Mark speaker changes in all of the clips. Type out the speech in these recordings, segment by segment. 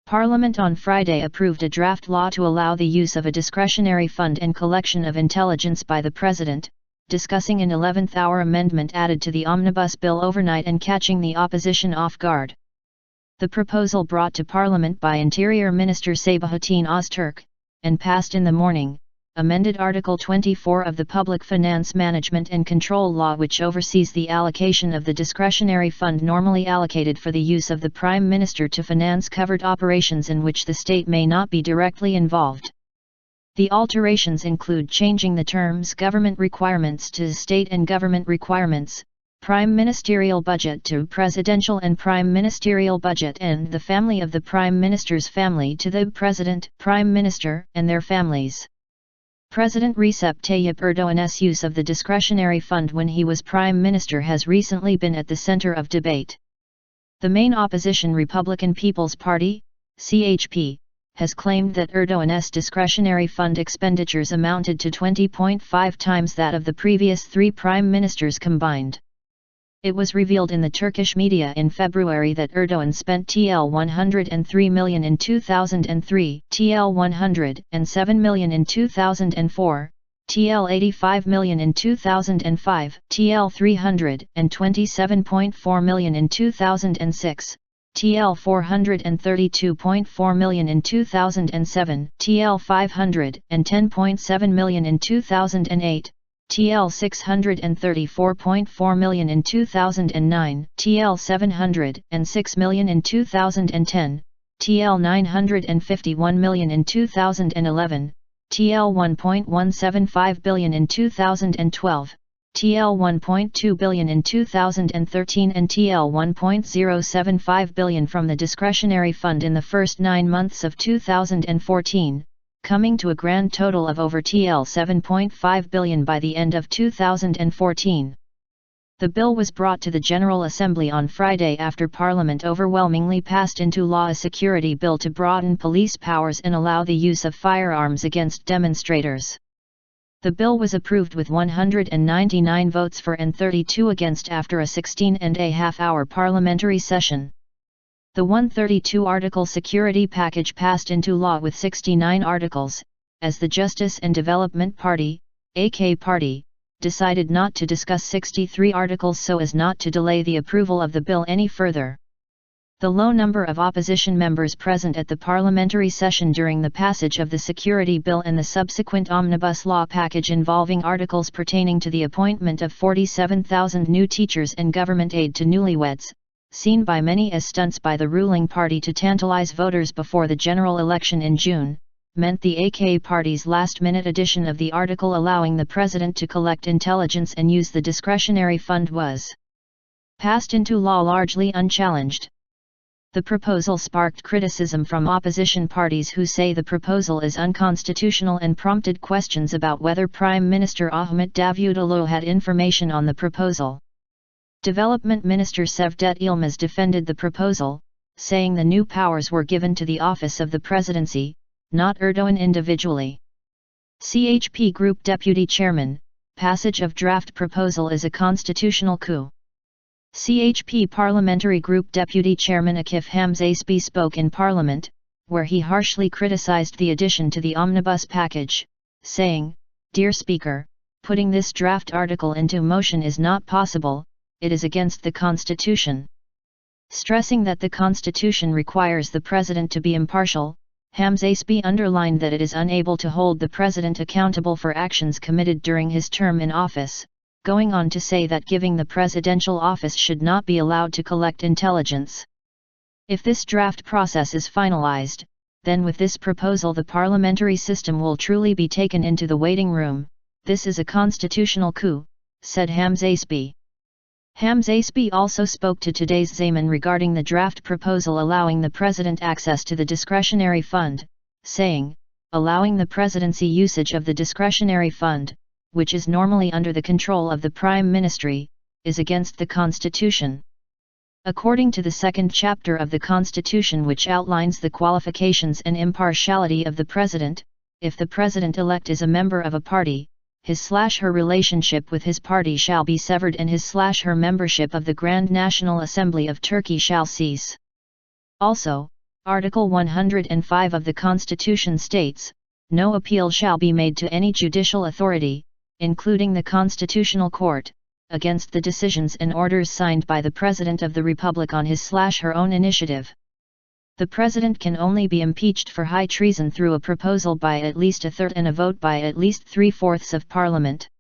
Speaker 1: Parliament on Friday approved a draft law to allow the use of a discretionary fund and collection of intelligence by the President, discussing an 11th-hour amendment added to the omnibus bill overnight and catching the opposition off guard. The proposal brought to Parliament by Interior Minister Sebahattin Öztürk, and passed in the morning, amended Article 24 of the Public Finance Management and Control Law, which oversees the allocation of the discretionary fund normally allocated for the use of the Prime Minister to finance covert operations in which the state may not be directly involved. The alterations include changing the terms government requirements to state and government requirements, Prime Ministerial Budget to Presidential and Prime Ministerial Budget, and the family of the Prime Minister's family to the President, Prime Minister, and their families. President Recep Tayyip Erdoğan's use of the discretionary fund when he was Prime Minister has recently been at the center of debate. The main opposition Republican People's Party, CHP, has claimed that Erdoğan's discretionary fund expenditures amounted to 20.5 times that of the previous three prime ministers combined. It was revealed in the Turkish media in February that Erdoğan spent TL 103 million in 2003, TL 107 million in 2004, TL 85 million in 2005, TL 327.4 million in 2006, TL 432.4 million in 2007, TL 510.7 million in 2008, TL 634.4 million in 2009, TL 706 million in 2010, TL 951 million in 2011, TL 1.175 billion in 2012, TL 1.2 billion in 2013 and TL 1.075 billion from the discretionary fund in the first 9 months of 2014. Coming to a grand total of over TL 7.5 billion by the end of 2014. The bill was brought to the General Assembly on Friday after Parliament overwhelmingly passed into law a security bill to broaden police powers and allow the use of firearms against demonstrators. The bill was approved with 199 votes for and 32 against after a 16.5-hour parliamentary session. The 132-article security package passed into law with 69 articles, as the Justice and Development Party, AK Party, decided not to discuss 63 articles so as not to delay the approval of the bill any further. The low number of opposition members present at the parliamentary session during the passage of the security bill and the subsequent omnibus law package involving articles pertaining to the appointment of 47,000 new teachers and government aid to newlyweds, seen by many as stunts by the ruling party to tantalize voters before the general election in June, meant the AK party's last-minute addition of the article allowing the president to collect intelligence and use the discretionary fund was passed into law largely unchallenged. The proposal sparked criticism from opposition parties who say the proposal is unconstitutional and prompted questions about whether Prime Minister Ahmet Davutoglu had information on the proposal. Development Minister Sebahattin Öztürk defended the proposal, saying the new powers were given to the office of the presidency, not Erdoğan individually. CHP Group Deputy Chairman, passage of draft proposal is a constitutional coup. CHP Parliamentary Group Deputy Chairman Akif Hamzayeşbi spoke in Parliament, where he harshly criticized the addition to the omnibus package, saying, "Dear Speaker, putting this draft article into motion is not possible. It is against the Constitution." Stressing that the Constitution requires the President to be impartial, Hamzayeşbi underlined that it is unable to hold the President accountable for actions committed during his term in office, going on to say that giving the presidential office should not be allowed to collect intelligence. If this draft process is finalized, then with this proposal the parliamentary system will truly be taken into the waiting room. This is a constitutional coup, said Hamzayeşbi. Hamzayeşbi also spoke to today's Zaman regarding the draft proposal allowing the President access to the discretionary fund, saying, allowing the presidency usage of the discretionary fund, which is normally under the control of the Prime Ministry, is against the Constitution. According to the second chapter of the Constitution, which outlines the qualifications and impartiality of the President, if the President-elect is a member of a party, his/her relationship with his party shall be severed and his/her membership of the Grand National Assembly of Turkey shall cease. Also, Article 105 of the Constitution states, "No appeal shall be made to any judicial authority, including the Constitutional Court, against the decisions and orders signed by the President of the Republic on his/her own initiative." The President can only be impeached for high treason through a proposal by at least a third and a vote by at least 3/4 of Parliament.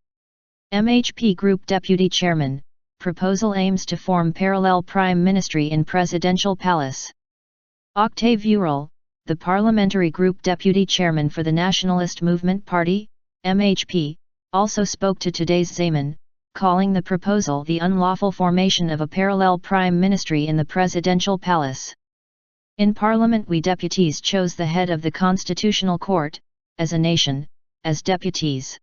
Speaker 1: MHP Group Deputy Chairman, proposal aims to form parallel Prime Ministry in Presidential Palace. Octave Vural, the Parliamentary Group Deputy Chairman for the Nationalist Movement Party, MHP, also spoke to today's Zeman, calling the proposal the unlawful formation of a parallel Prime Ministry in the Presidential Palace. In Parliament we deputies chose the head of the Constitutional Court, as a nation, as deputies.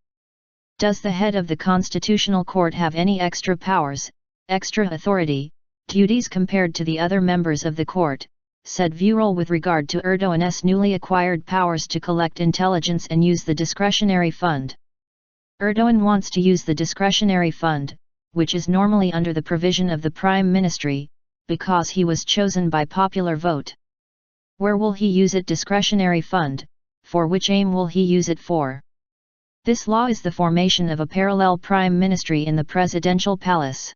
Speaker 1: Does the head of the Constitutional Court have any extra powers, extra authority, duties compared to the other members of the court, said Vural with regard to Erdogan's newly acquired powers to collect intelligence and use the discretionary fund. Erdogan wants to use the discretionary fund, which is normally under the provision of the Prime Ministry, because he was chosen by popular vote. Where will he use it? Discretionary fund, for which aim will he use it for? This law is the formation of a parallel Prime Ministry in the Presidential Palace.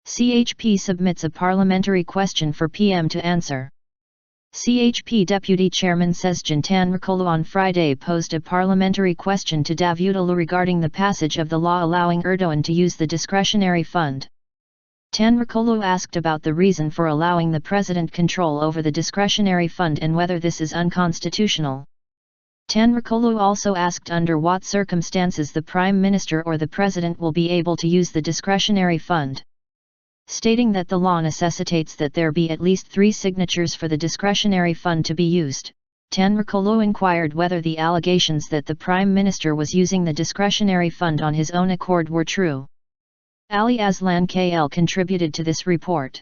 Speaker 1: CHP submits a parliamentary question for PM to answer. CHP Deputy Chairman Sezgin Tanrıkolu on Friday posed a parliamentary question to Davutoglu regarding the passage of the law allowing Erdogan to use the discretionary fund. Tanrıkolu asked about the reason for allowing the President control over the discretionary fund and whether this is unconstitutional. Tanrıkolu also asked under what circumstances the Prime Minister or the President will be able to use the discretionary fund. Stating that the law necessitates that there be at least 3 signatures for the discretionary fund to be used, Tanrıkolu inquired whether the allegations that the Prime Minister was using the discretionary fund on his own accord were true. Ali Aslan KL contributed to this report.